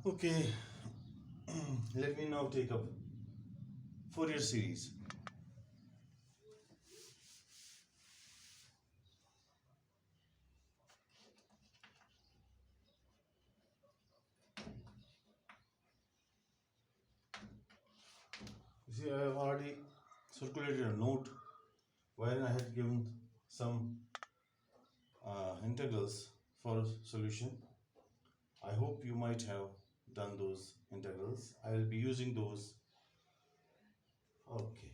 Okay, let me now take up Fourier series. You see, I have already circulated a note wherein I had given some integrals for solution. I hope you might have done those integrals. I will be using those. Okay.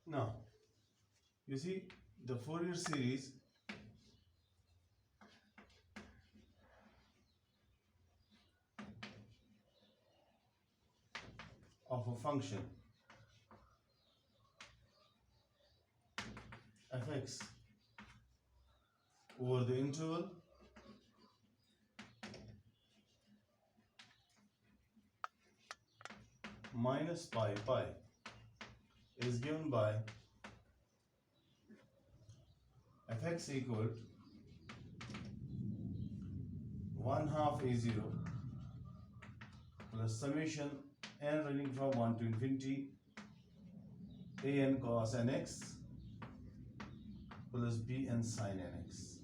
Now, you see the Fourier series of a function fx over the interval minus pi is given by fx equal 1 half a0 plus summation n running from 1 to infinity an cos nx plus bn sin nx,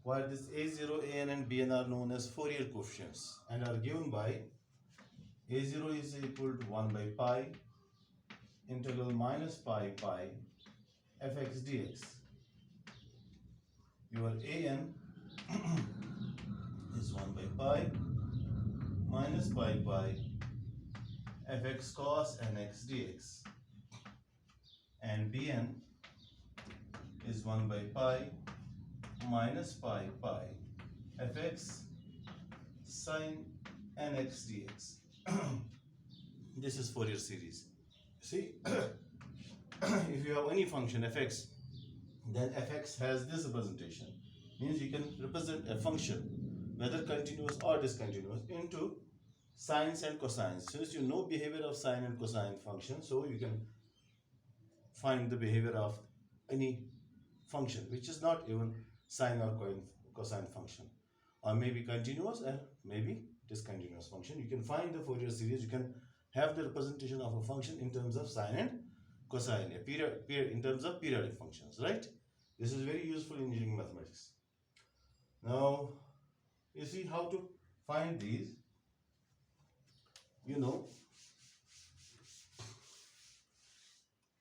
while this a0, an and bn are known as Fourier coefficients and are given by a0 is equal to 1 by pi integral minus pi fx dx. Your an is 1 by pi minus pi fx cos nx dx, and bn is 1 by pi minus pi fx sin nx dx. This is Fourier series. See, if you have any function fx, then fx has this representation. Means you can represent a function, whether continuous or discontinuous, into sines and cosines. Since you know behavior of sine and cosine function, so you can find the behavior of any function which is not even sine or cosine function, or maybe continuous and maybe discontinuous function. You can find the Fourier series. You can have the representation of a function in terms of sine and cosine, in terms of periodic functions, right? This is very useful in engineering mathematics. Now, you see how to find these. You know,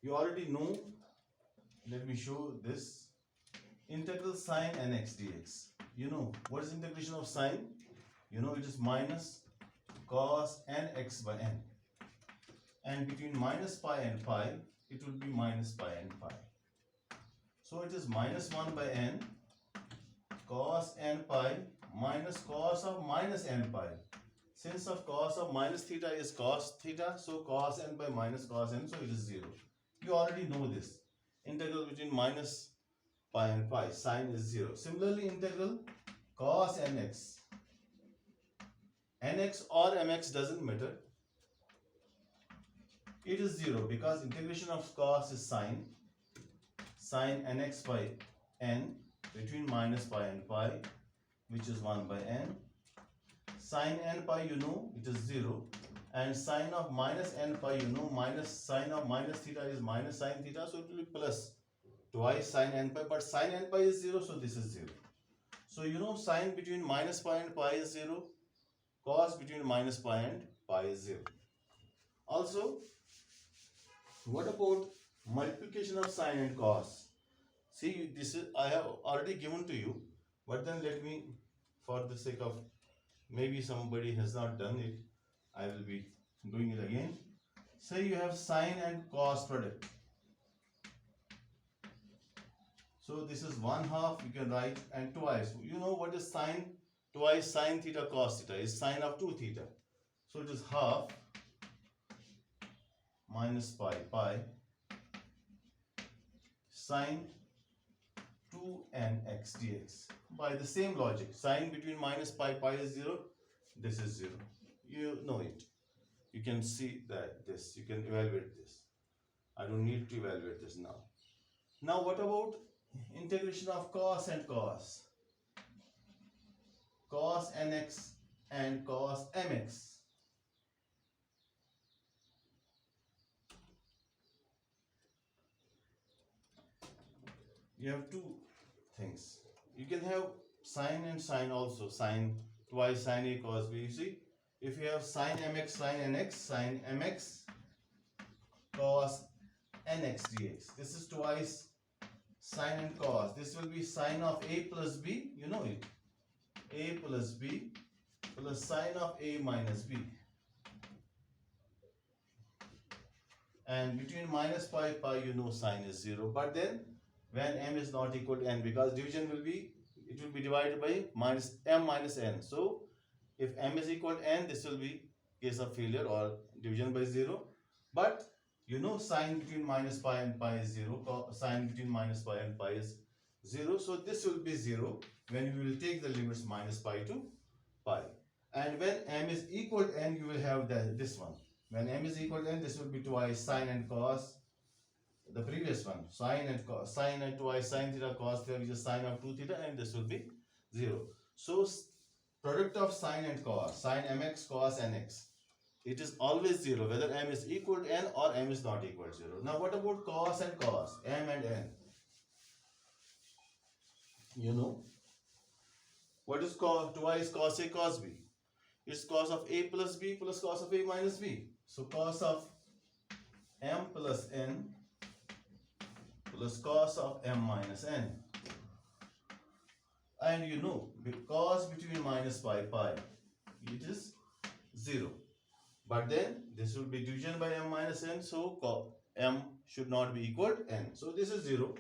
you already know. Let me show this. Integral sine nx dx. You know, what is integration of sine? You know, it is minus cos nx by n. And between minus pi and pi, it will be minus pi and pi. So it is minus 1 by n cos n pi minus cos of minus n pi. Since of cos of minus theta is cos theta, so cos n by minus cos n, so it is 0. You already know this. Integral between minus pi and pi, sine is 0. Similarly, integral cos nx. Nx or mx doesn't matter. It is 0 because integration of cos is sine nx by n between minus pi and pi, which is 1 by n. Sine n pi, you know, it is 0. And sine of minus n pi, you know, minus sine of minus theta is minus sine theta, so it will be plus twice sine n pi, but sine n pi is 0, so this is 0. So you know sine between minus pi and pi is 0, cos between minus pi and pi is 0. Also, what about multiplication of sine and cos? See, this is I have already given to you, but then let me, for the sake of maybe somebody has not done it, I will be doing it again. Say you have sine and cos product. So this is 1 half, you can write, and twice. You know what is sine? Twice sine theta cos theta is sine of 2 theta. So it is half minus pi sine 2nx dx. By the same logic, sine between minus pi is 0. This is 0. You know it. You can see that this. You can evaluate this. I don't need to evaluate this now. Now what about integration of cos and cos? Cos nx and cos mx. You have two things. You can have sine and sine also. Sine twice sine a cos b. You see, if you have sine mx, sine nx, sine mx cos nx dx. This is twice sine and cos. This will be sine of a plus b. You know it. A plus b plus sine of a minus b. And between minus pi, you know sine is 0. But then when m is not equal to n, because division will be, it will be divided by minus m minus n. So if m is equal to n, this will be case of failure or division by 0. But you know sine between minus pi and pi is 0. Sine between minus pi and pi is 0. So this will be 0 when you will take the limits minus pi to pi. And when m is equal to n, you will have this one. When m is equal to n, this will be twice sine and cos. The previous one, sine and cos, sine and twice sine theta cos theta, which is sine of 2 theta, and this will be 0. So product of sine and cos, sine mx cos nx, it is always 0 whether m is equal to n or m is not equal to 0. Now what about cos and cos, m and n? You know what is cos, twice cos a cos b? It's cos of a plus b plus cos of a minus b. So cos of m plus n plus cos of m minus n. And you know, cos between minus pi, it is 0. But then this will be division by m minus n, so m should not be equal to n. So this is 0.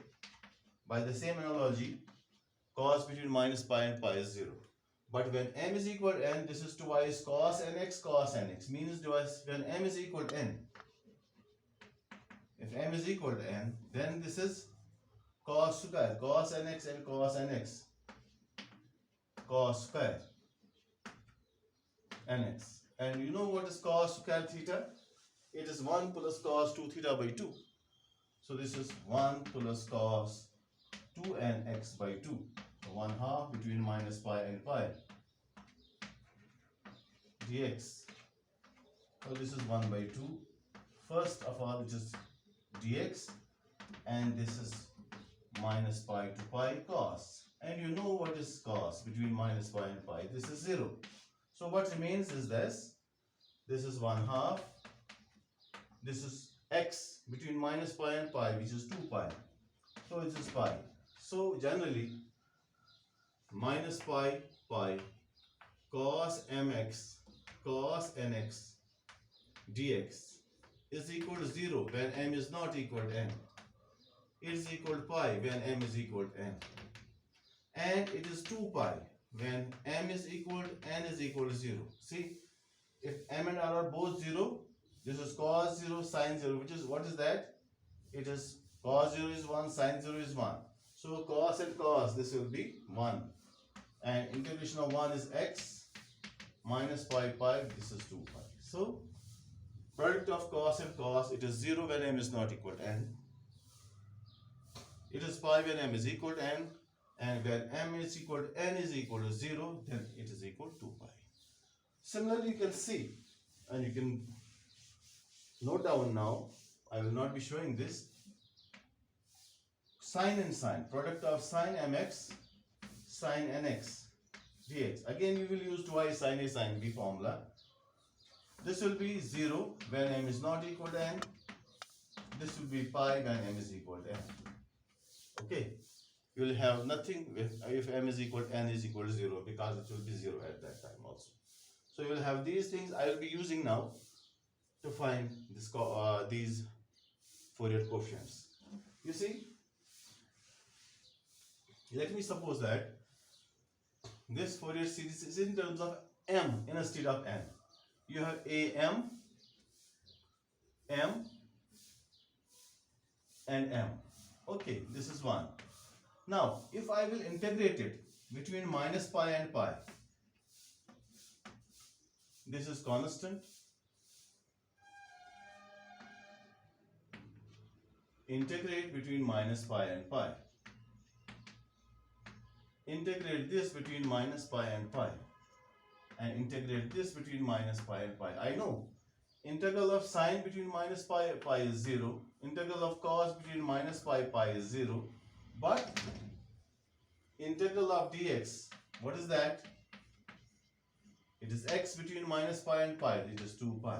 By the same analogy, cos between minus pi and pi is 0. But when m is equal to n, this is twice cos nx, means twice when m is equal to n. If m is equal to n, then this is cos square, cos nx and cos nx, cos square nx. And you know what is cos square theta? It is 1 plus cos 2 theta by 2. So this is 1 plus cos 2nx by 2. So 1/2 between minus pi and pi dx. So this is 1 by 2. First of all, it is dx, and this is minus pi to pi cos. And you know what is cos between minus pi and pi? This is 0. So what remains is this. This is 1/2. This is x between minus pi and pi, which is 2 pi. So it is pi. So generally, minus pi cos mx cos nx dx is equal to 0 when m is not equal to n. It is equal to pi when m is equal to n. And it is 2 pi when m is equal to n is equal to 0. See, if m and r are both 0, this is cos 0, sin 0, which is, what is that? It is cos 0 is 1, sin 0 is 1. So cos and cos, this will be 1. And integration of 1 is x minus pi, this is 2 pi. So product of cos and cos, it is 0 when m is not equal to n. It is pi when m is equal to n. And when m is equal to n is equal to 0, then it is equal to 2 pi. Similarly, you can see, and you can note down now, I will not be showing this, sine and sine, product of sine mx, sine nx dx. Again, you will use twice sine a sine b formula. This will be 0 when m is not equal to n. This will be pi when m is equal to n. Okay, you will have nothing if m is equal to n is equal to 0, because it will be 0 at that time also. So you will have these things I will be using now to find this these Fourier coefficients. You see, let me suppose that this Fourier series is in terms of m instead of n. You have am, m, and m. Okay, this is one. Now, if I will integrate it between minus pi and pi, this is constant. integrate between minus pi and pi. Integrate this between minus pi and pi. And integrate this between minus pi and pi. I know integral of sine between minus pi is 0. Integral of cos between minus pi is 0. But integral of dx, what is that? It is x between minus pi and pi, it is 2 pi.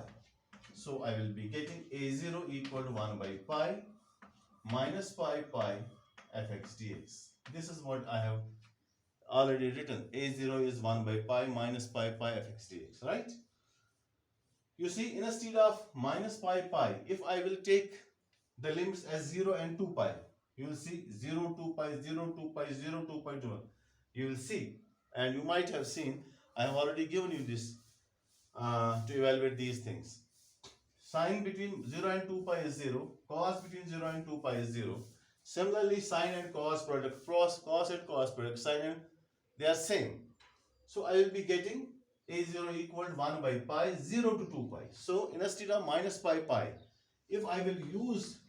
So I will be getting a0 equal to 1 by pi minus pi fx dx. This is what I have already written. A0 is 1 by pi minus pi fx dx, right? You see, instead of minus pi, if I will take the limits as 0 and 2 pi, you will see 0, 2 pi, 0, 2 pi, 0, 2 pi, 2. You will see, and you might have seen, I have already given you this to evaluate these things. Sine between 0 and 2 pi is 0, cos between 0 and 2 pi is 0. Similarly, sine and cos product, cos and cos product, sine and they are same. So I will be getting a0 equal to 1 by pi, 0 to 2 pi. So instead of minus pi, if I will use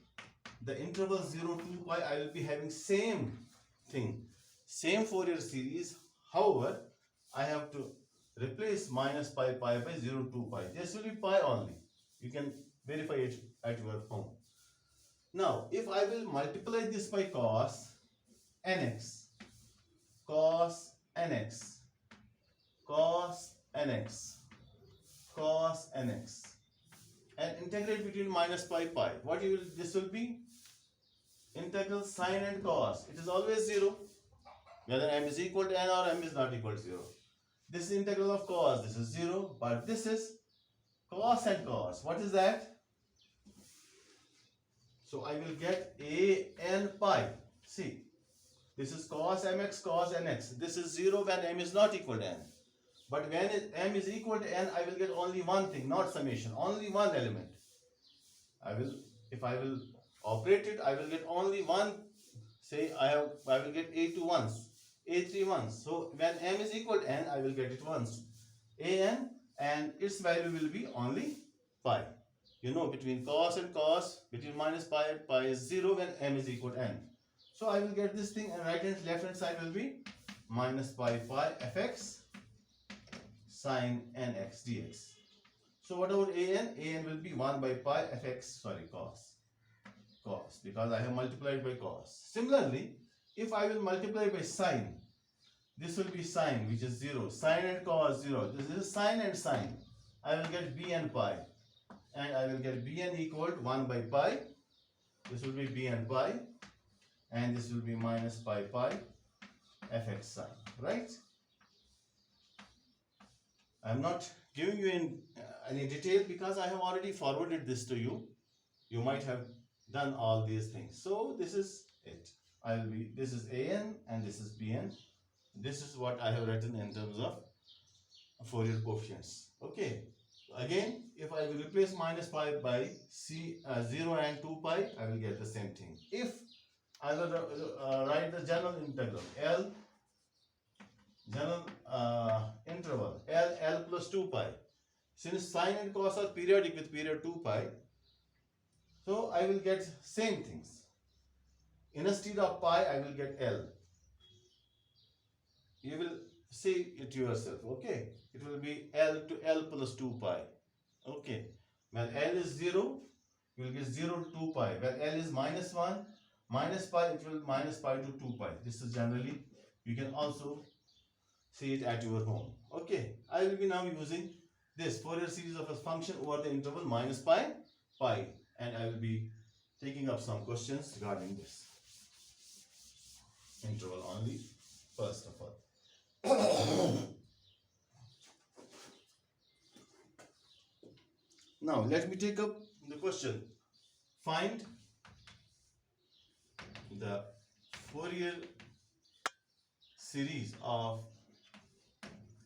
the interval 0 to 2 pi, I will be having same thing, same Fourier series. However, I have to replace minus pi by 0 to 2 pi. This will be pi only. You can verify it at your home. Now, if I will multiply this by cos nx, cos nx, cos nx, cos nx, and integrate between minus pi, what you will, this will be integral sine and cos. It is always 0, whether m is equal to n or m is not equal to 0. This is integral of cos, this is 0, but this is cos and cos. What is that? So I will get a n pi. See, this is cos mx, cos nx. This is 0 when m is not equal to n. But when m is equal to n, I will get only one thing, not summation, only one element. If I will operate it, I will get only one. Say I will get a2 once, a3 once. So when m is equal to n, I will get it once, an, and its value will be only pi. You know, between cos and cos, between minus pi and pi is 0 when m is equal to n. So I will get this thing, and right hand left hand side will be minus pi fx sine nx dx. So what about an? An will be 1 by pi fx, cos, because I have multiplied by cos. Similarly, if I will multiply by sine, this will be sine, which is 0. Sine and cos 0. This is sine and sine. I will get bn pi, and I will get bn equal to 1 by pi. This will be bn pi, and this will be minus pi fx sine, right? I am not giving you in any detail because I have already forwarded this to you. You might have done all these things. So this is it. This is an and this is bn. This is what I have written in terms of Fourier coefficients. Okay. Again, if I will replace minus pi by 0 and 2 pi, I will get the same thing. If I will write the general integral L, interval L plus 2 pi. Since sine and cos are periodic with period 2 pi, so I will get same things. Instead of pi, I will get L. You will see it yourself, okay? It will be L to L plus 2 pi, okay? When L is 0, you will get 0 to 2 pi. When L is minus 1, minus pi, it will minus pi to 2 pi. This is generally, you can also see it at your home, okay? I will be now using this Fourier series of a function over the interval minus pi, and I will be taking up some questions regarding this interval only, first of all. Now let me take up the question. Find the Fourier series of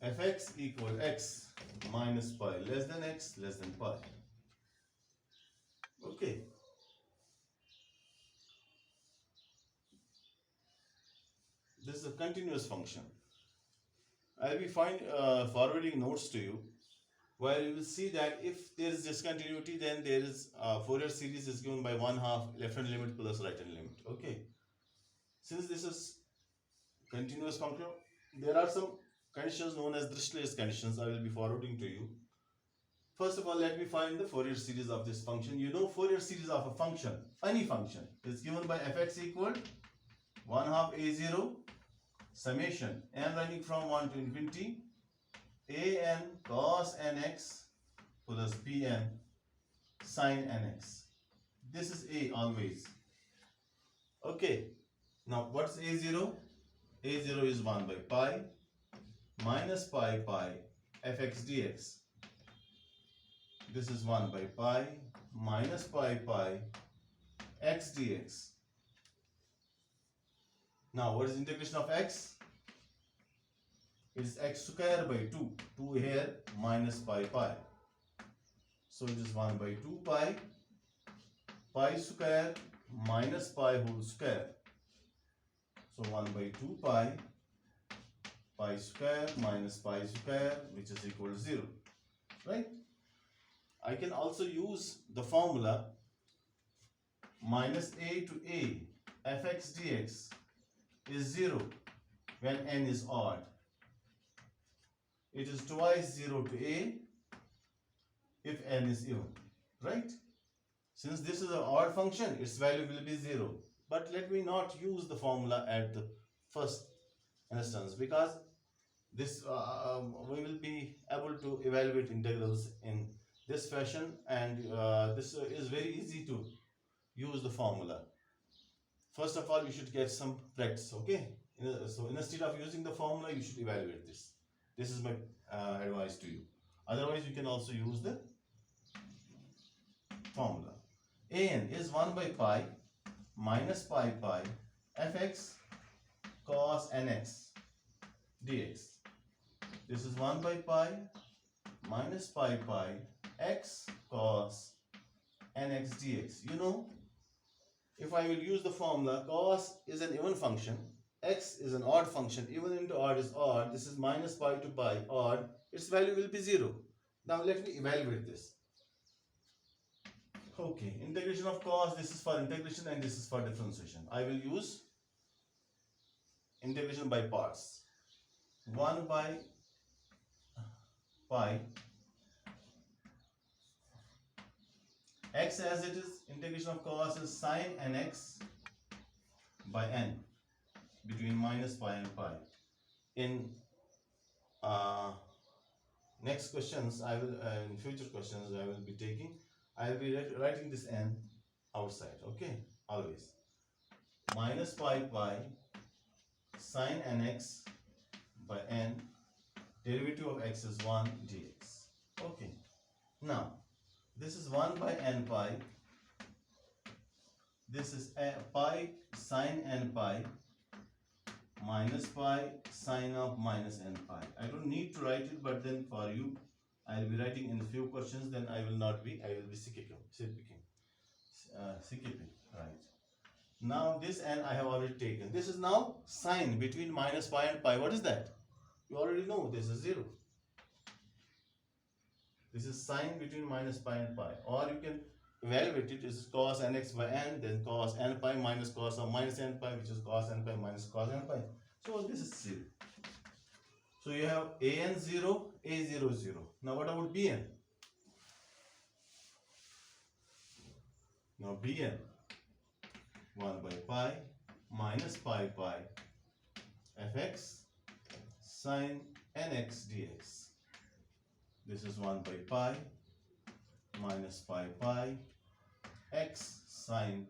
fx equal x minus pi less than x less than pi. Okay. This is a continuous function. I will be forwarding notes to you. where you will see that if there is discontinuity, then there is Fourier series is given by 1/2 left hand limit plus right hand limit. Okay, since this is continuous function, there are some conditions known as Dirichlet's conditions. I will be forwarding to you. First of all, let me find the Fourier series of this function. You know, Fourier series of a function, any function, is given by fx equal 1/2 a0 summation n running from 1 to infinity an cos nx plus bn sine nx. This is a always. Okay, now what's a0? a0 is 1 by pi minus pi fx dx. This is 1 by pi minus pi x dx. Now what is integration of x? It is x square by 2. 2 here minus pi. So it is 1 by 2 pi square minus pi whole square. So 1 by 2 pi square minus pi square, which is equal to 0. Right? I can also use the formula minus a to a fx dx is 0 when n is odd. It is twice 0 to a if n is even. Right? Since this is an odd function, its value will be 0. But let me not use the formula at the first instance, because this we will be able to evaluate integrals in this fashion, and this is very easy to use the formula. First of all, you should get some practice. Okay, so instead of using the formula, you should evaluate this. This is my advice to you. Otherwise, you can also use the formula. An is 1 by pi minus pi fx cos nx dx. This is 1 by pi minus pi x cos nx dx. You know, if I will use the formula, cos is an even function, x is an odd function, even into odd is odd. This is minus pi to pi, odd. Its value will be 0. Now let me evaluate this. Okay, integration of cos, this is for integration and this is for differentiation. I will use integration by parts. 1 by pi x as it is, integration of cos is sine nx by n between minus pi and pi. In next questions, I will in future questions I will be taking, I will be writing this n outside. Okay, always minus pi sine nx by n, derivative of x is 1 dx. Okay, now this is 1 by n pi, this is pi sine n pi minus pi sine of minus n pi. I don't need to write it, but then for you I will be writing in a few questions, then I will be skipping, right. Now this n I have already taken. This is now sine between minus pi and pi. What is that? You already know this is 0. This is sine between minus pi and pi. Or you can evaluate it. This is cos nx by n, then cos n pi minus cos of minus n pi, which is cos n pi minus cos n pi. So this is 0. So you have an 0, a0 0. Now what about bn? Now bn 1 by pi minus pi fx sine nx dx. This is 1 by pi minus pi x sine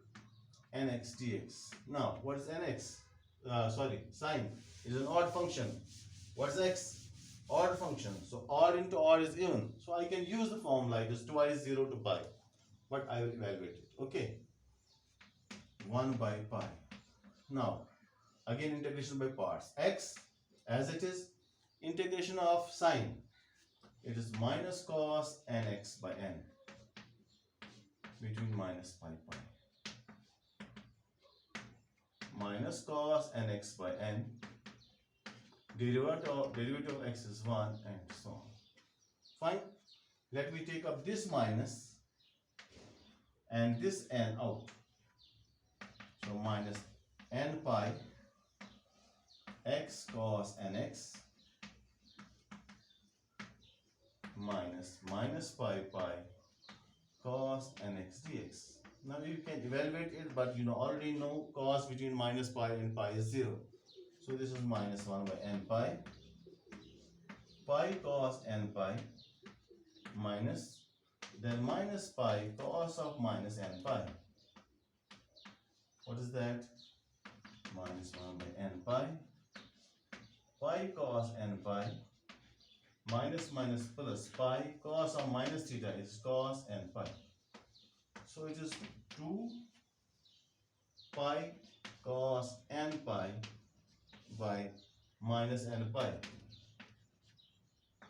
nx dx. Now what is nx? Sine is an odd function. What is x? Odd function. So odd into odd is even. So I can use the formula, it is twice 0 to pi. But I will evaluate it. Okay. 1 by pi. Now again integration by parts. X as it is, integration of sine, it is minus cos nx by n between minus pi. Minus cos nx by n, derivative of x is 1 and so on. Fine. let me take up this minus and this n out. So minus n pi x cos nx minus pi cos nx dx. Now you can evaluate it, but you already know cos between minus pi and pi is 0. So this is minus 1 by n pi cos n pi minus, then minus pi cos of minus n pi. What is that? Minus 1 by n pi cos n pi minus plus pi cos of minus theta is cos n pi. So it is 2 pi cos n pi by minus n pi.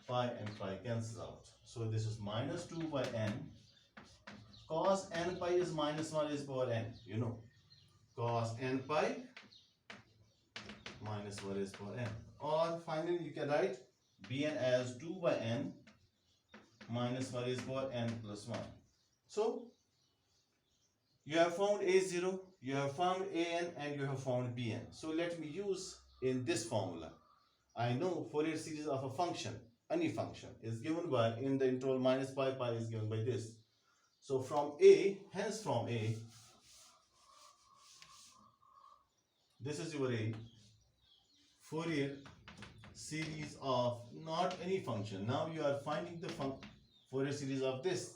Pi and pi cancels out. So this is minus 2 by n. Cos n pi is minus 1 is power n. You know. Cos n pi minus 1 is power n. Or finally you can write bn as 2 by n minus 1 is power n plus 1. So you have found a0, you have found an, and you have found bn. So let me use in this formula. I know Fourier series of a function, any function, is given by, in the interval minus pi is given by this. So from a, hence from a, this is your a, Fourier series of not any function. Now you are finding the Fourier series of this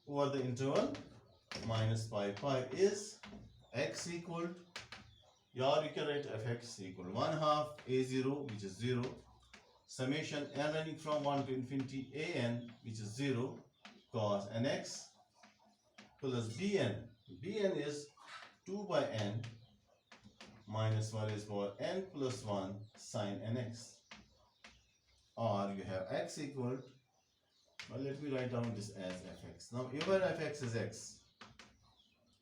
over the interval minus pi is x equal, or you can write fx equal 1/2 a0, which is 0, summation n running from 1 to infinity an, which is 0, cos nx plus bn. Bn is 2 by n minus 1 is power n plus 1 sine nx. Or you have x equal, well, let me write down this as fx. Now even fx is x,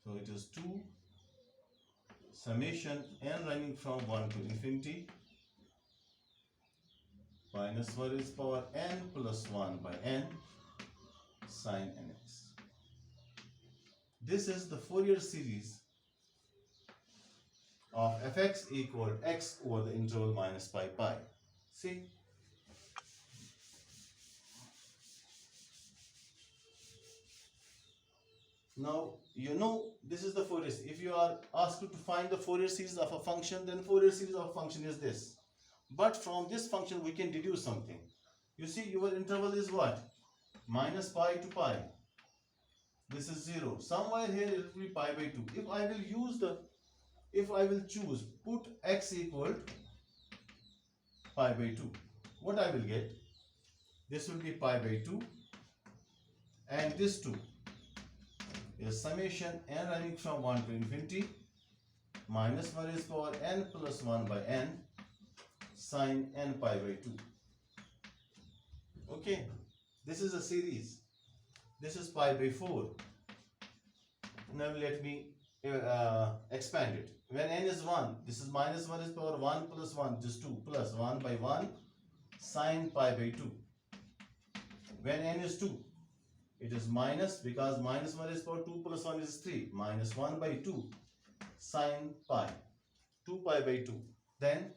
so it is 2 summation n running from 1 to infinity minus 1 is power n plus 1 by n sine nx. This is the Fourier series of fx equal x over the interval minus pi. See? Now, you know this is the Fourier series. If you are asked to find the Fourier series of a function, then Fourier series of a function is this. But from this function, we can deduce something. You see, your interval is what? Minus pi to pi. This is 0. Somewhere here it will be pi by 2. If I will choose, put x equal pi by 2. What I will get? This will be pi by 2. And this 2 is summation n running from 1 to infinity minus 1 is power n plus 1 by n sine n pi by 2. Okay, this is a series. This is pi by 4. Now let me expand it. When n is 1, this is minus 1 is power 1 plus 1, just 2 plus 1 by 1 sine pi by 2. When n is 2, it is minus, because minus 1 is power 2 plus 1 is 3, minus 1 by 2 sine pi, 2 pi by 2. Then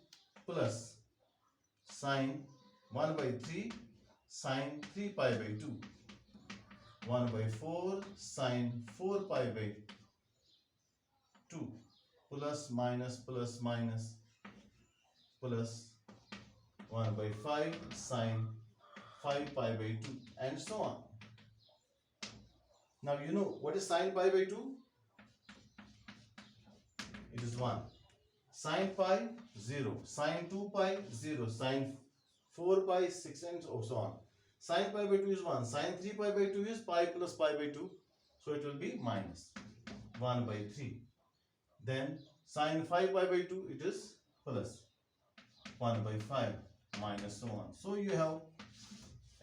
plus sine 1 by 3 sine 3 pi by 2, 1 by 4 sine 4 pi by 2, plus minus 1 by 5 sine 5 pi by 2, and so on. Now you know what is sine pi by 2? It is 1. Sine pi 0, sine 2 pi 0, sine 4 pi 6, and so on. Sine pi by 2 is 1, sine 3 pi by 2 is pi plus pi by 2, so it will be minus 1 by 3. Then sine 5 pi by 2, it is plus 1 by 5, minus so on. So you have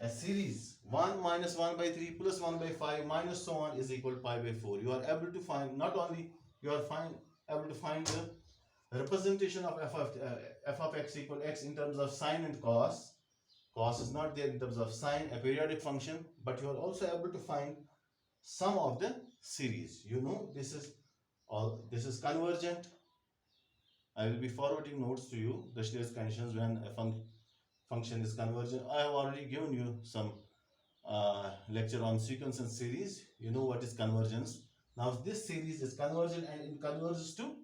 a series 1 minus 1 by 3 plus 1 by 5 minus so on is equal to pi by 4. You are able to find, not only you are able to find the representation of f of x equal x in terms of sine and cos Cos is not there in terms of sine, a periodic function, but you are also able to find sum of the series. You know this is convergent. I will be forwarding notes to you, the Dirichlet's conditions when a function is convergent. I have already given you some lecture on sequence and series. You know what is convergence. Now this series is convergent and it converges to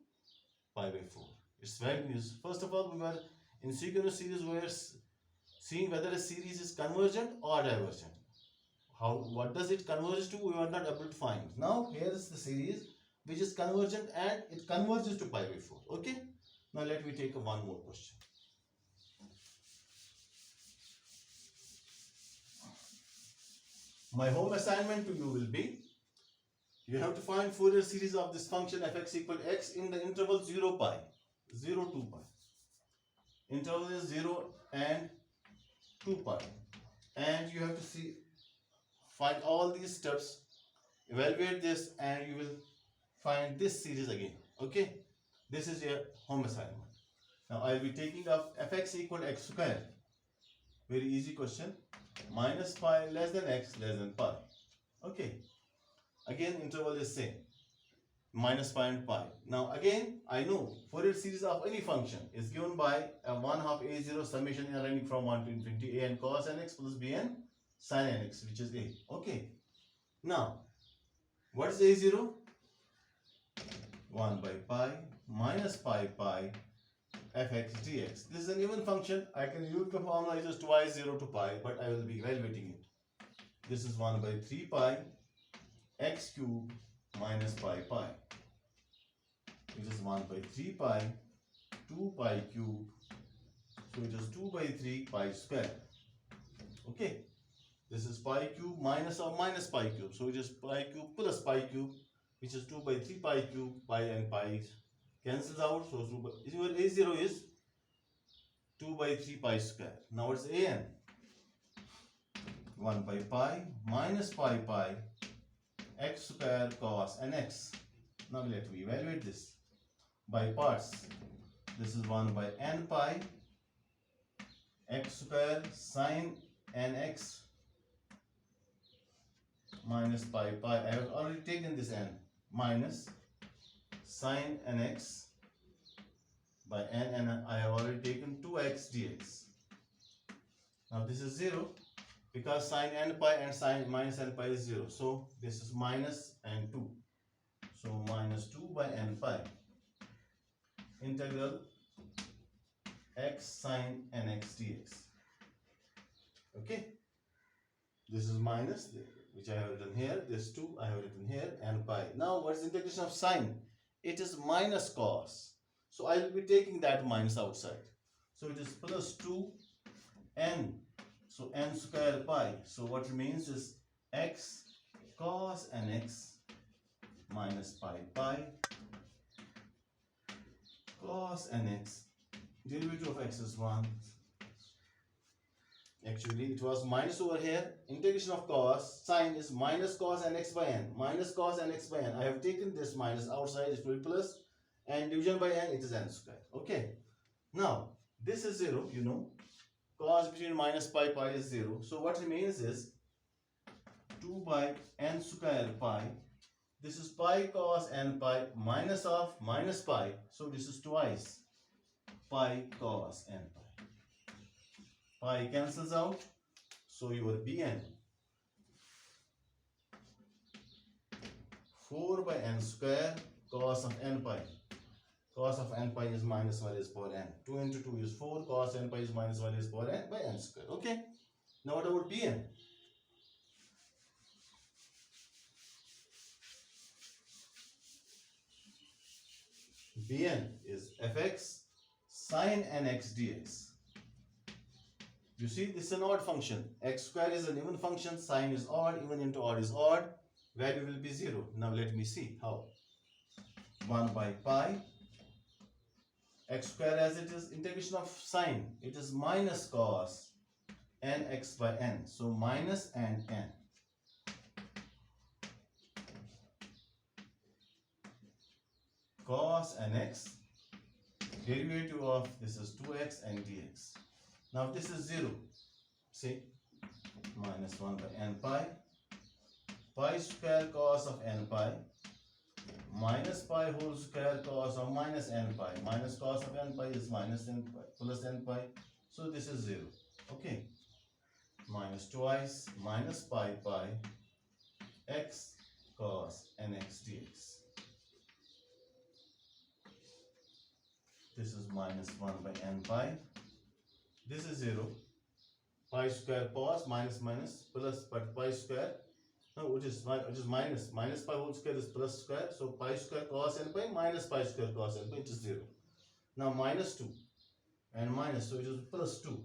pi by 4. Its values. First of all, we were in sequence series, we were seeing whether a series is convergent or divergent. What does it converge to? We were not able to find. Now here is the series which is convergent and it converges to pi by 4. Okay. Now let me take one more question. My home assignment to you will be, you have to find Fourier series of this function fx equal x in the interval 0 pi, 0 to pi. Interval is 0 and 2 pi. And you have to find all these steps, evaluate this, and you will find this series again. Okay? This is your home assignment. Now I will be taking up fx equal x square. Very easy question. Minus pi less than x less than pi. Okay. Again, interval is same. Minus pi and pi. Now again, I know Fourier series of any function is given by a 1/2 a0 summation n running from 1 to infinity a n cos nx plus b n sin nx, which is a. Okay. Now, what is a0? 1 by pi minus pi fx dx. This is an even function. I can use the formula it is twice 0 to pi, but I will be evaluating it. This is 1 by 3 pi x cube minus pi. It is 1 by 3 pi 2 pi cube. So it is 2 by 3 pi square. Okay. This is pi cube minus or minus pi cube. So it is pi cube plus pi cube, which is 2 by 3 pi cube. Pi and pi cancels out. So your a0 is 2 by 3 pi square. Now what's an? 1 by pi minus pi x square cos nx. Now let me evaluate this by parts. This is 1 by n pi x square sin nx minus pi. I have already taken this n minus sin nx by n, and I have already taken 2x dx. Now this is 0 because sin n pi and sin minus n pi is 0. So this is minus and 2. So minus 2 by n pi integral x sin nx dx. Okay. This is minus, which I have written here. This 2 I have written here, and pi. Now what is the integration of sine? It is minus cos. So I will be taking that minus outside. So it is plus 2n. So n square pi. So what remains is x cos nx minus pi cos nx. Derivative of x is 1. Actually, it was minus over here. Integration of cos, sine is minus cos nx by n. Minus cos nx by n. I have taken this minus outside, it will be plus. And division by n, it is n square. Okay. Now, this is 0, you know. Cos between minus pi is 0. So what remains is 2 by n square pi. This is pi cos n pi minus of minus pi. So this is twice pi cos n pi. Pi cancels out. So your bn 4 by n square cos of n pi. Cos of n pi is minus 1 is power n. 2 into 2 is 4. Cos n pi is minus 1 is power n by n square. Okay. Now what about bn? Bn is fx sin nx dx. You see, this is an odd function. X square is an even function. Sine is odd. Even into odd is odd. Value will be 0. Now let me see how. 1 by pi x square as it is. Integration of sine. It is minus cos nx by n. So minus and n. Cos nx. Derivative of this is 2x and dx. Now this is 0. See, minus 1 by n pi. Pi square cos of n pi minus pi whole square cos of minus n pi. Minus cos of n pi is minus n pi plus n pi. So this is 0. Okay. Minus twice minus pi pi x cos nx dx. This is minus 1 by n pi. This is 0. Pi square cos minus minus plus, but pi square, no, which is minus. Minus pi whole square is plus square. So pi square cos n pi minus pi square cos n pi, which is 0. Now minus 2 and minus, so it is plus 2.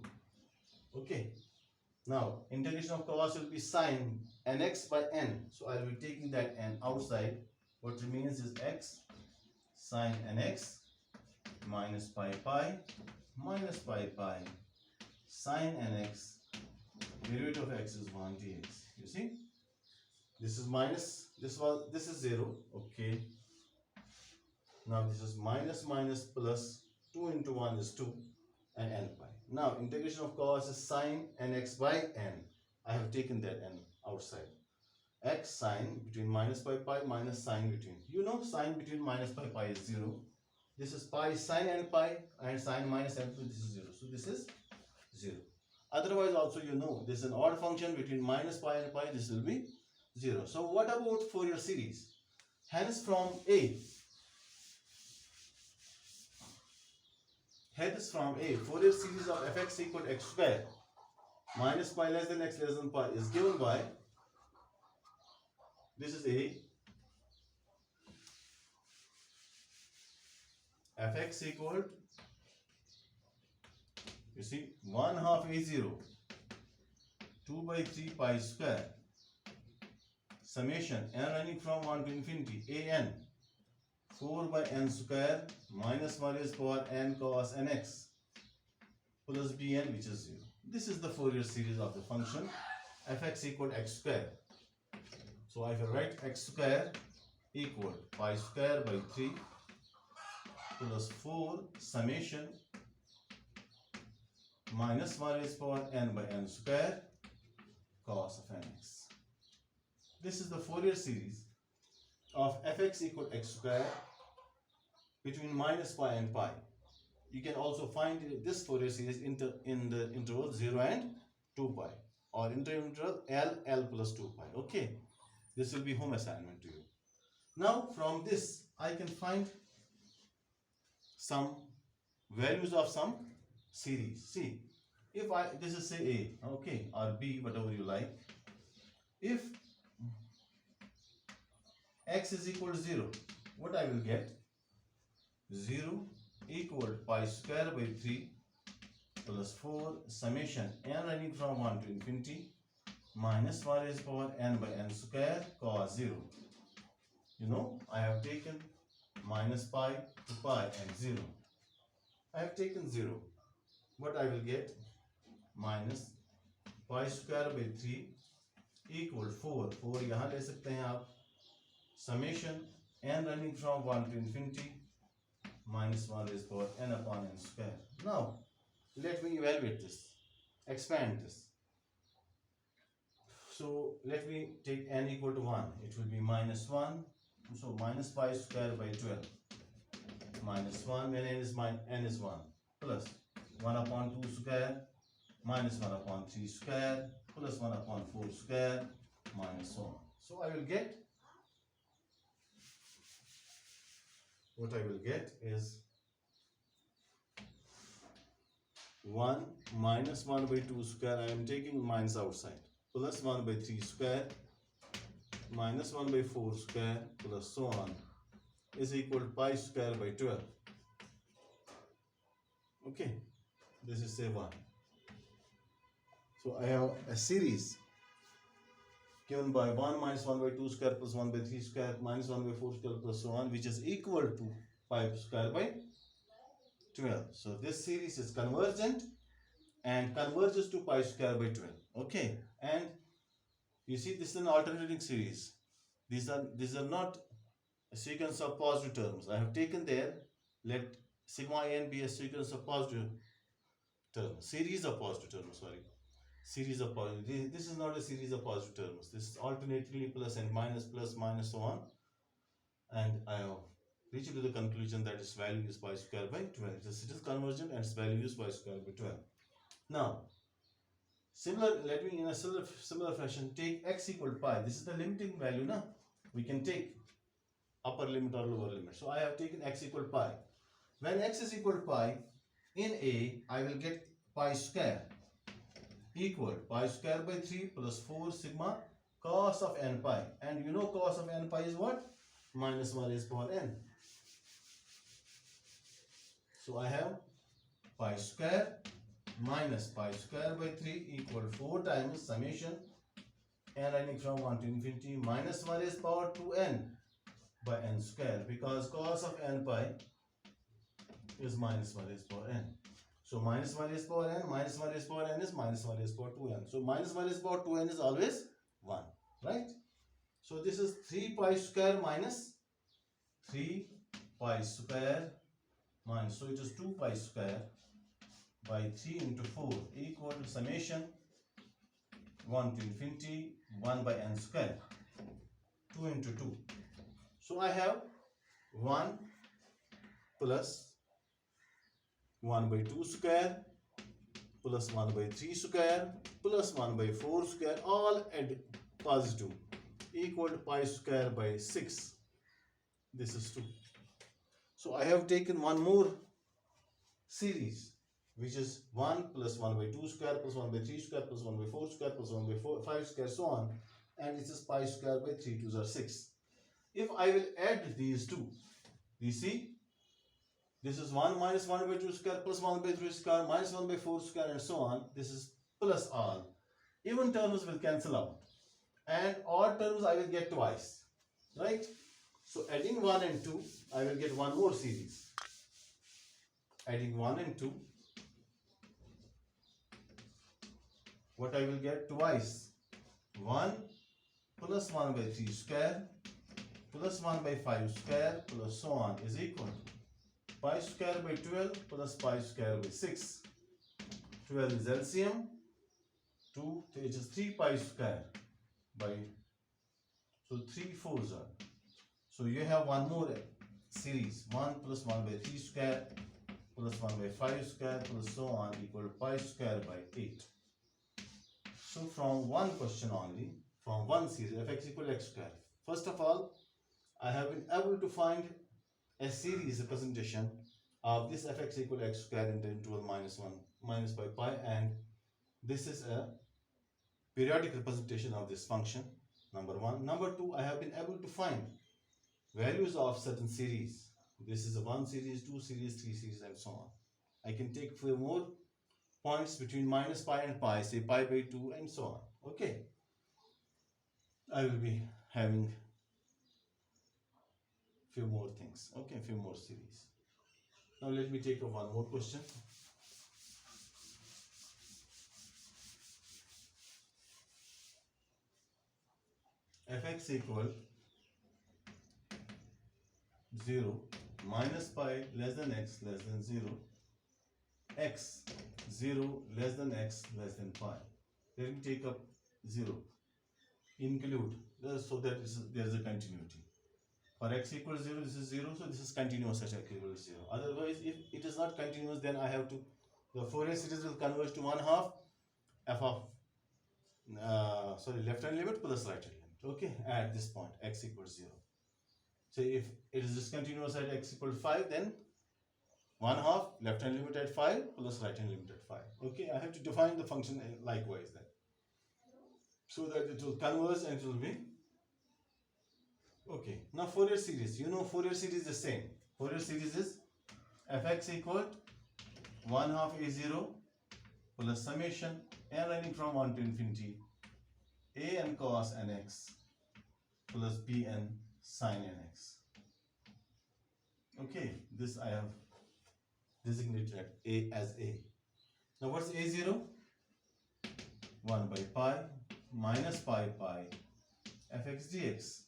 Okay. Now integration of cos will be sine nx by n. So I will be taking that n outside. What remains is x sine nx minus pi pi minus pi pi sine nx, derivative of x is 1 dx. You see, this is minus, this is 0. Okay. Now this is minus minus plus 2 into 1 is 2 and n pi. Now integration of cos is sine nx by n. I have taken that n outside. X sine between minus pi pi minus sine between, you know, sine between minus pi pi is 0. This is pi sine n pi and sine minus n pi, this is 0. So this is 0. Otherwise also, you know, this is an odd function between minus pi and pi, this will be 0. So what about Fourier series? Hence from A, Fourier series of fx equal to x square minus pi less than x less than pi is given by, this is A, fx equal, you see, 1 half a0 2 by 3 pi square summation n running from 1 to infinity an 4 by n square minus 1 raised power n cos nx plus bn, which is 0. This is the Fourier series of the function fx equal to x square. So I will write x square equal pi square by 3 plus 4 summation minus 1 raised power n by n square cos of nx. This is the Fourier series of fx equal to x square between minus pi and pi. You can also find this Fourier series in the interval 0 and 2 pi, or interval L plus 2 pi. Okay, this will be home assignment to you. Now from this I can find some values of some series. See, if this is say A, okay, or B, whatever you like. If x is equal to 0, what I will get? 0 equal to pi square by 3 plus 4 summation n running from 1 to infinity minus 1 raised power n by n square cos 0. You know, I have taken minus pi to pi and 0. I have taken 0. What I will get? Minus pi square by 3 equal 4. 4 यहाँ ले सकते हैं आप. Summation n running from 1 to infinity minus 1 raised power n upon n square. Now, let me evaluate this, expand this. So, let me take n equal to 1. It will be minus 1. So, minus pi square by 12. Minus 1 when n is 1. Plus 1 upon 2 square minus 1 upon 3 square plus 1 upon 4 square minus so on. So, I will get, what I will get is 1 minus 1 by 2 square, I am taking minus outside, plus 1 by 3 square minus 1 by 4 square plus so on is equal to pi square by 12. Okay, this is say 1. So I have a series given by 1 minus 1 by 2 square plus 1 by 3 square minus 1 by 4 square plus so on, which is equal to pi square by 12. So this series is convergent and converges to pi square by 12. Okay, and you see this is an alternating series. These are not a sequence of positive terms. I have taken there, let sigma n be a sequence of positive terms, series of positive terms, sorry. series of positive. This is not a series of positive terms. This is alternatingly plus and minus, so on. And I have reached to the conclusion that its value is pi square by 12. It is convergent and its value is pi square by 12. Now, let me in a similar fashion take x equal to pi. This is the limiting value, na? We can take upper limit or lower limit. So I have taken x equal to pi. When x is equal to pi, in A, I will get pi square equal pi square by 3 plus 4 sigma cos of n pi. And you know cos of n pi is what? Minus 1 raised power n. So I have pi square minus pi square by 3 equal 4 times summation n running from 1 to infinity minus 1 raised power 2n by n square, because cos of n pi is minus 1 raised power n. So minus 1 raised power n minus 1 raised power n is minus 1 raised power 2n. So minus 1 raised power 2n is always 1, right? So this is 3 pi square minus 3 pi square minus, so it is 2 pi square by 3 into 4 equal to summation 1 to infinity 1 by n square, 2 into 2. So I have 1 plus 1 by 2 square plus 1 by 3 square plus 1 by 4 square, all add positive, equal to pi square by 6. This is 2. So I have taken one more series, which is 1 plus 1 by 2 square plus 1 by 3 square plus 1 by 4 square plus 1 by 5 square, so on, and this is pi square by 3 2s are 6. If I will add these two, you see, this is 1 minus 1 by 2 square plus 1 by 3 square minus 1 by 4 square and so on. This is plus all. Even terms will cancel out. And odd terms I will get twice. Right? So adding 1 and 2, I will get one more series. Adding 1 and 2, what I will get twice? 1 plus 1 by 3 square plus 1 by 5 square plus so on is equal to pi square by 12 plus pi square by 6. 12 is LCM. 2, it is 3 pi square by, so 3 4s are. So you have one more series, 1 plus 1 by 3 square plus 1 by 5 square plus so on equal to pi square by 8. So from one question only, from one series, fx equal x square. First of all, I have been able to find a series representation of this fx equal x square in the interval minus 1 minus by pi, and this is a periodic representation of this function, number 1. Number 2, I have been able to find values of certain series. This is a 1 series, 2 series, 3 series and so on. I can take few more points between minus pi and pi, say pi by 2 and so on. Okay, I will be having few more things. Okay, few more series. Now let me take up one more question. Fx equal 0 minus pi less than x less than 0, x 0 less than x less than pi. Let me take up 0, include, so that there is a continuity. For x equals 0, this is 0, so this is continuous at x equals 0. Otherwise, if it is not continuous, then I have to, the Fourier series will converge to 1/2 f of, left hand limit plus right hand limit. Okay, at this point, x equals 0. So if it is discontinuous at x equals 5, then 1/2 left hand limit at 5 plus right hand limit at 5. Okay, I have to define the function likewise then, so that it will converge and it will be. Okay, now Fourier series. You know Fourier series is the same. Fourier series is fx equal 1/2 a0 plus summation n running from 1 to infinity a n cos nx plus b n sin nx. Okay, this I have designated a as a. Now what's a0? 1 by pi minus pi fx dx.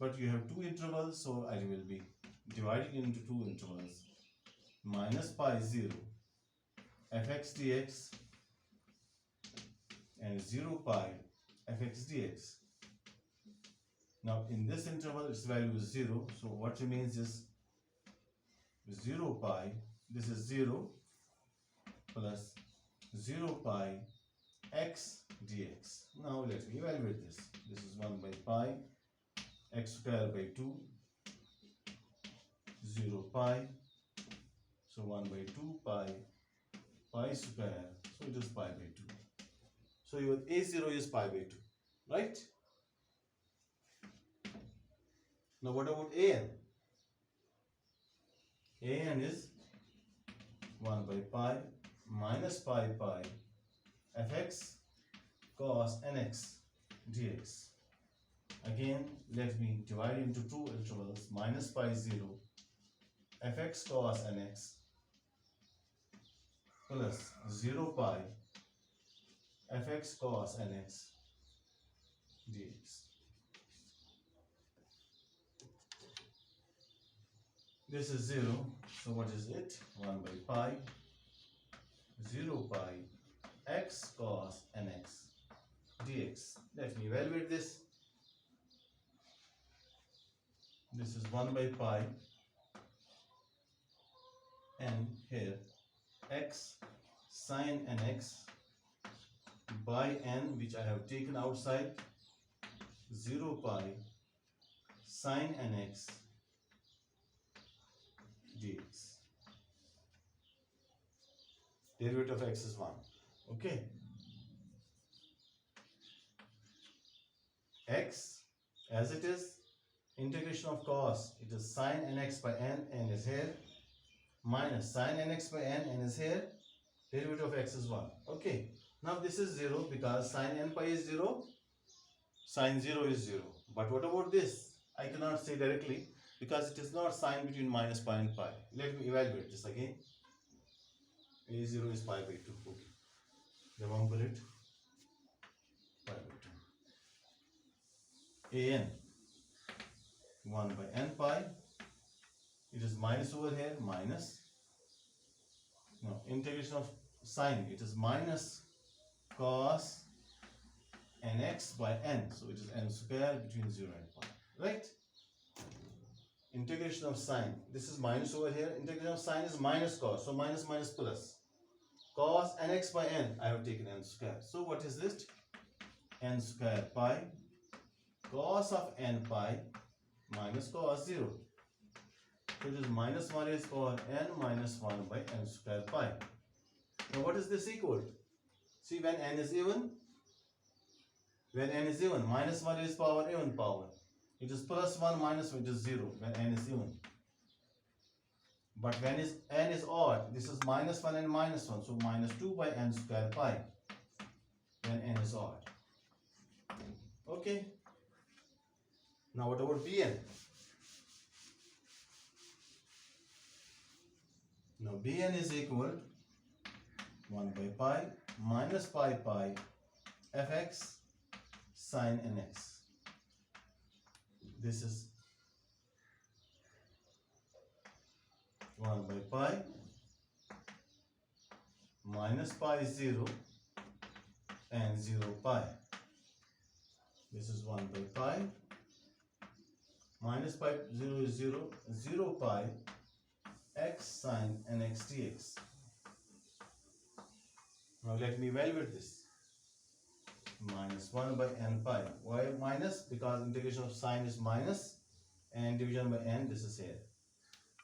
But you have two intervals, so I will be dividing into two intervals. Minus pi 0 fx dx and 0 pi fx dx. Now in this interval its value is 0, so what remains is 0 pi, this is 0 plus 0 pi x dx. Now let me evaluate this. This is 1 by pi x square by 2, 0 pi, so 1 by 2 pi square, so it is pi by 2. So your a0 is pi by 2, right? Now what about an? An is 1 by pi minus pi fx cos nx dx. Again, let me divide into two intervals, minus pi 0 fx cos nx plus 0 pi fx cos nx dx. This is 0, so what is it? 1 by pi 0 pi x cos nx dx. Let me evaluate this. This is 1 by pi and here x sine nx by n, which I have taken outside, 0 pi sine nx dx. Derivative of x is 1. Okay. X as it is, integration of cos, it is sine nx by n is here, minus sine nx by n is here, derivative of x is 1. Okay. Now this is 0 because sine n pi is 0, sine 0 is 0. But what about this? I cannot say directly because it is not sine between minus pi and pi. Let me evaluate this again. a0 is pi by 2. Okay. Remember it. Pi by 2. an 1 by n pi. It is minus over here, minus. No, integration of sine, it is minus cos nx by n. So it is n square between 0 and pi. Right? Integration of sine. This is minus over here. Integration of sine is minus cos. So minus minus plus. Cos nx by n. I have taken n square. So what is this? N square pi. Cos of n pi minus cos 0. So it is minus 1 is power n minus 1 by n square pi. Now what is this equal? See, when n is even, minus 1 is power even power. It is plus 1 minus 1, it is 0 when n is even. But when n is odd, this is minus 1 and minus 1. So minus 2 by n square pi when n is odd. Okay. Now what about bn? Now bn is equal 1 by pi minus pi fx sine nx. This is 1 by pi minus pi 0 and 0 pi. This is 1 by pi minus pi 0 is 0, 0 pi x sine nx dx. Now let me evaluate this. Minus 1 by n pi. Why minus? Because integration of sine is minus and division by n, this is here.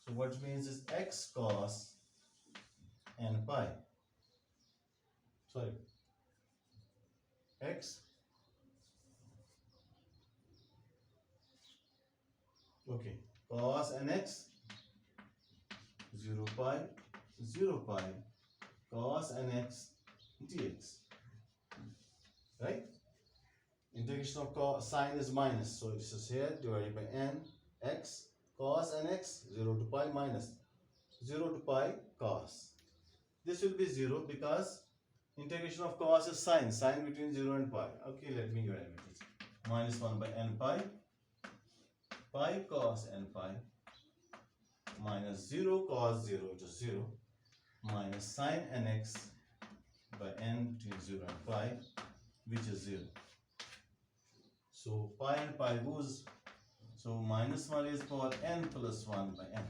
So what it means is x cos n pi. Sorry. X. Okay. Cos nx 0 pi 0 pi cos nx dx. Right? Integration of cos sine is minus, so this is here divided by n x cos nx 0 to pi minus 0 to pi cos. This will be 0 because integration of cos is sine between 0 and pi. Okay, let me evaluate it. Minus 1 by n pi cos n pi minus 0 cos 0, which is 0, minus sine nx by n between 0 and pi which is 0. So pi and pi goes, so minus 1 is power n plus 1 by n.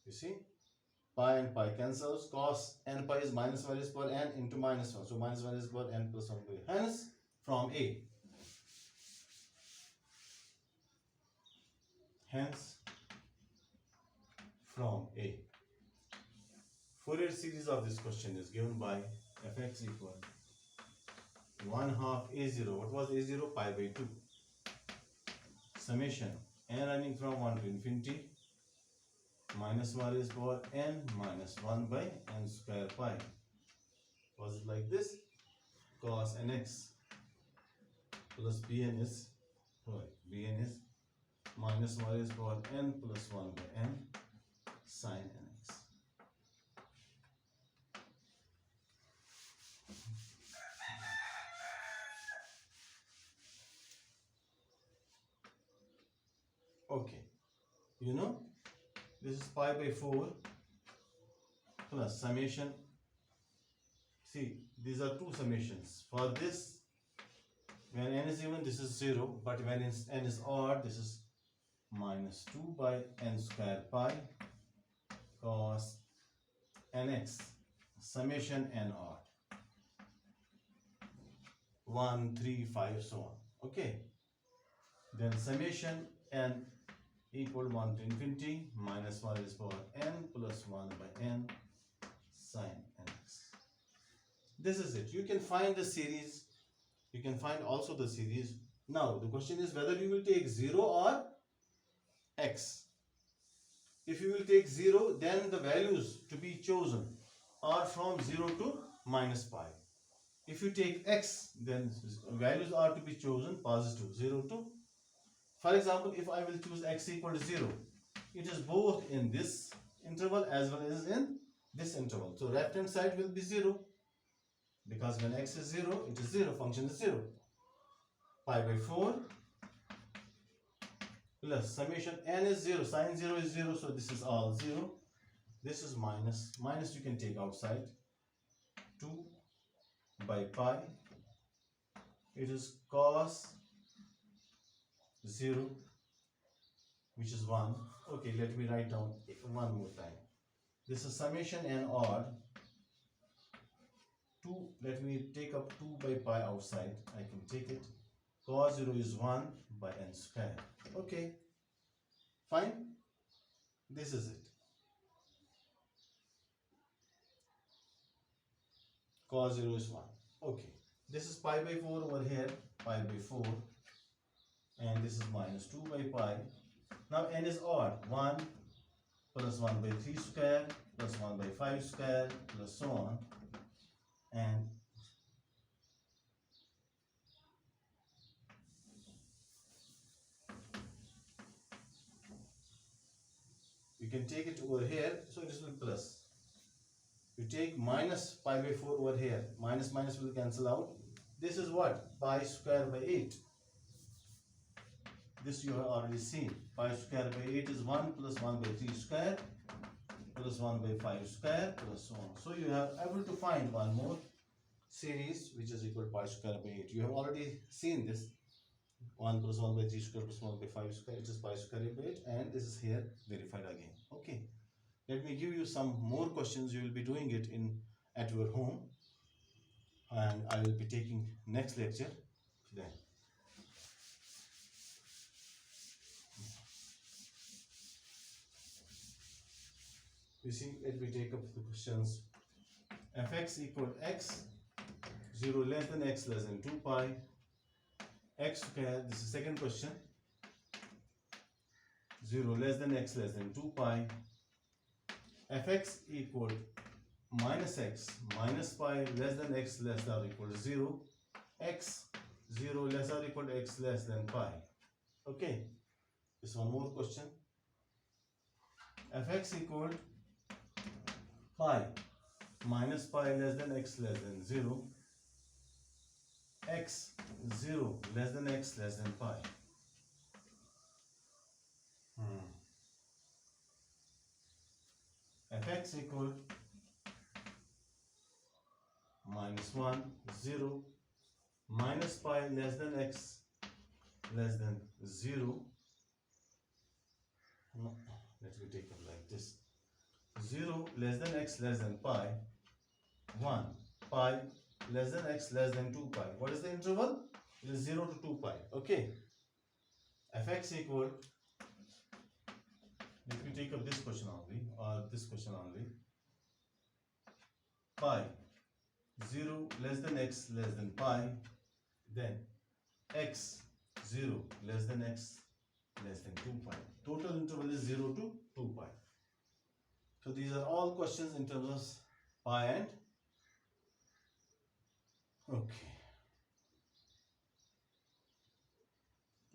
You see, pi and pi cancels, cos n pi is minus 1 is power n into minus 1. So minus 1 is power n plus 1 by n. Hence, from A. Hence, from A. Fourier series of this question is given by fx equal 1/2 a0. What was a0? Pi by 2. Summation n running from 1 to infinity. Minus 1 is power n minus 1 by n square pi. Was it like this? Cos nx plus bn is minus 1 is power n plus 1 by n sine nx. Okay, you know, this is pi by 4 plus summation. See, these are two summations. For this, when n is even, this is 0, but when n is odd, this is minus 2 by n square pi cos nx summation n odd 1, 3, 5, so on. Okay, then summation n equal 1 to infinity, minus 1 is power n plus 1 by n sine nx. This is it. You can find the series. You can find also the series. Now, the question is whether you will take 0 or x. If you will take 0, then the values to be chosen are from 0 to minus pi. If you take x, then values are to be chosen positive, 0 to. For example, if I will choose x equal to 0, it is both in this interval as well as in this interval. So left hand side will be 0. Because when x is 0, it is 0, function is 0. Pi by 4 plus summation n is 0, sine 0 is 0, so this is all 0. This is minus, minus you can take outside, 2 by pi, it is cos 0, which is 1. Okay, let me write down one more time. This is summation n odd, 2, let me take up 2 by pi outside, I can take it. Cos 0 is 1 by n square. Okay, fine. This is it. Cos 0 is 1. Okay, this is pi by 4 over here, pi by 4. And this is minus 2 by pi. Now n is odd, 1 plus 1 by 3 square plus 1 by 5 square plus so on. And you can take it over here, so it will be plus. You take minus pi by 4 over here, minus minus will cancel out. This is what? Pi square by 8. This you have already seen. Pi square by 8 is 1 plus 1 by 3 square plus 1 by 5 square plus so on. So you have able to find one more series which is equal to pi square by 8. You have already seen this. 1 plus 1 by 3 square plus 1 by 5 square, it is pi square by 8, and this is here verified again. Okay, let me give you some more questions. You will be doing it at your home, and I will be taking next lecture then. You see, let me take up the questions. Fx equal x, 0 less than x less than 2 pi, x square, this is second question, 0 less than x less than 2 pi, fx equal minus x minus pi less than x less than or equal to 0, x 0 less or equal to x less than pi. Okay, this one more question. Fx equal pi minus pi less than x less than 0, x 0 less than x less than pi. Fx equal minus 1, 0, minus pi less than x less than 0. No, let me take it like this. 0 less than x less than pi. 1 pi less than x less than 2 pi. What is the interval? It is 0 to 2 pi. Okay. Fx equal, let me take up this question only, or this question only. Pi 0 less than x less than pi, then x 0 less than x less than 2 pi. Total interval is 0 to 2 pi. So these are all questions in terms of pi and okay.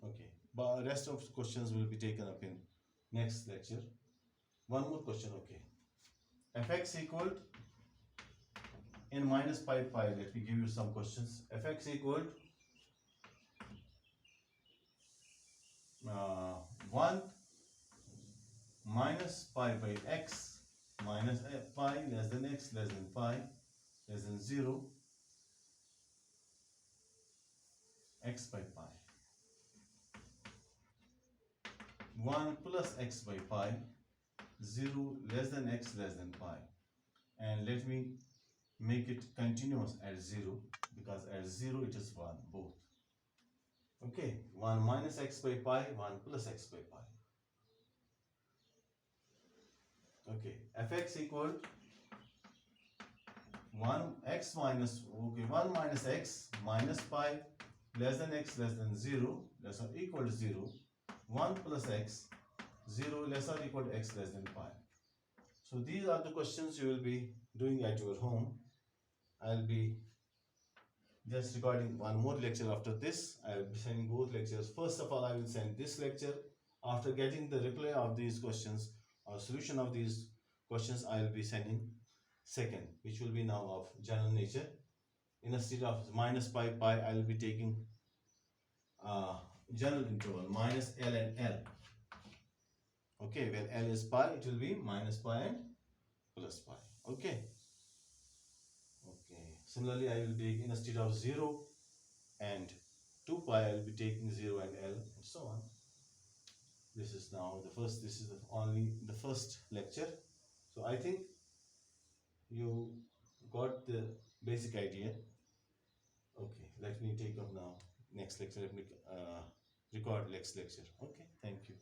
Okay, but rest of questions will be taken up in next lecture. One more question, okay. Fx equal in minus pi pi. Let me give you some questions. Fx equal 1 minus pi by x minus pi less than x less than pi less than 0 x by pi. 1 plus x by pi 0 less than x less than pi. And let me make it continuous at 0 because at 0 it is 1 both. Okay, 1 minus x by pi, 1 plus x by pi. Okay, fx equal 1 x minus, okay, 1 minus x minus pi less than x less than 0 less or equal to 0. 1 plus x 0 less or equal to x less than pi. So these are the questions you will be doing at your home. I'll be just recording one more lecture after this. I will be sending both lectures. First of all, I will send this lecture. After getting the reply of these questions or solution of these questions, I will be sending second, which will be now of general nature. Instead of minus pi pi, I will be taking general interval minus L and L. Okay, when L is pi, it will be minus pi and plus pi. Okay. Okay. Similarly, I will take instead of 0 and 2 pi, I will be taking 0 and L and so on. This is now the first, this is only the first lecture. So I think you got the basic idea. Okay, let me take up now next lecture. Let me record next lecture. Okay, thank you.